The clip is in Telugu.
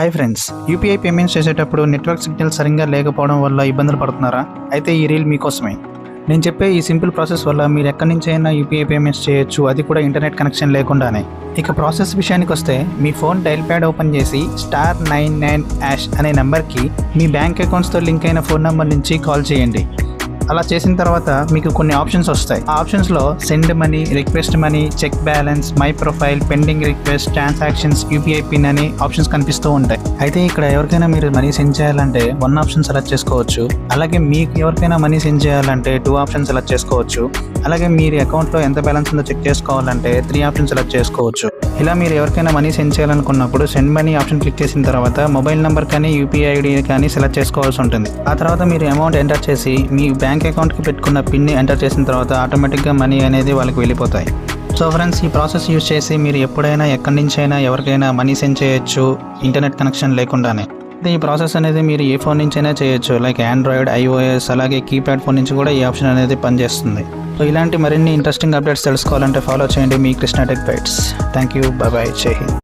హాయ్ ఫ్రెండ్స్, యూపీఐ పేమెంట్స్ చేసేటప్పుడు నెట్వర్క్ సిగ్నల్ సరిగ్గా లేకపోవడం వల్ల ఇబ్బందులు పడుతున్నారా? అయితే ఈ రీల్ మీకోసమే. నేను చెప్పే ఈ సింపుల్ ప్రాసెస్ వల్ల మీరు ఎక్కడి నుంచి అయినా యూపీఐ పేమెంట్స్ చేయొచ్చు, అది కూడా ఇంటర్నెట్ కనెక్షన్ లేకుండానే. ఇక ప్రాసెస్ విషయానికి వస్తే, మీ ఫోన్ డైల్ ప్యాడ్ ఓపెన్ చేసి *99# అనే నెంబర్కి మీ బ్యాంక్ అకౌంట్స్తో లింక్ అయిన ఫోన్ నెంబర్ నుంచి కాల్ చేయండి. అలా చేసిన తర్వాత మీకు కొన్ని ఆప్షన్స్ వస్తాయి. ఆ ఆప్షన్స్లో send money, request money, check balance, my profile, pending request, transactions, UPI pin అని ఆప్షన్స్ కనిపిస్తూ ఉంటాయి. అయితే ఇక్కడ ఎవరికైనా మీరు మనీ సెండ్ చేయాలంటే 1 ఆప్షన్ సెలెక్ట్ చేసుకోవచ్చు. అలాగే మీకు ఎవరికైనా మనీ సెండ్ చేయాలంటే 2 ఆప్షన్ సెలెక్ట్ చేసుకోవచ్చు. అలాగే మీరు అకౌంట్లో ఎంత బ్యాలెన్స్ ఉందో చెక్ చేసుకోవాలంటే 3 ఆప్షన్ సెలెక్ట్ చేసుకోవచ్చు. ఇలా మీరు ఎవరికైనా మనీ సెండ్ చేయాలనుకున్నప్పుడు సెండ్ మనీ ఆప్షన్ క్లిక్ చేసిన తర్వాత మొబైల్ నెంబర్ కానీ యూపీఐ ఐడి కానీ సెలెక్ట్ చేసుకోవాల్సి ఉంటుంది. ఆ తర్వాత మీరు అమౌంట్ ఎంటర్ చేసి మీ బ్యాంక్ అకౌంట్కి పెట్టుకున్న పిన్ని ఎంటర్ చేసిన తర్వాత ఆటోమేటిక్గా మనీ అనేది వాళ్ళకి వెళ్ళిపోతాయి. సో ఫ్రెండ్స్, ఈ ప్రాసెస్ యూజ్ చేసి మీరు ఎప్పుడైనా ఎక్కడి నుంచి అయినా ఎవరికైనా మనీ సెండ్ చేయొచ్చు ఇంటర్నెట్ కనెక్షన్ లేకుండానే. ఈ ప్రాసెస్ అనేది మీరు ఏ ఫోన్ నుంచి అయినా చేయొచ్చు, లైక్ ఆండ్రాయిడ్, iOS, అలాగే కీప్యాడ్ ఫోన్ నుంచి కూడా ఈ ఆప్షన్ అనేది పనిచేస్తుంది. సో ఇలాంటి మరిన్ని ఇంట్రెస్టింగ్ అప్డేట్స్ తెలుసుకోవాలంటే ఫాలో చేయండి మీ Krishna tech bytes. Thank you, bye, Jai Hind.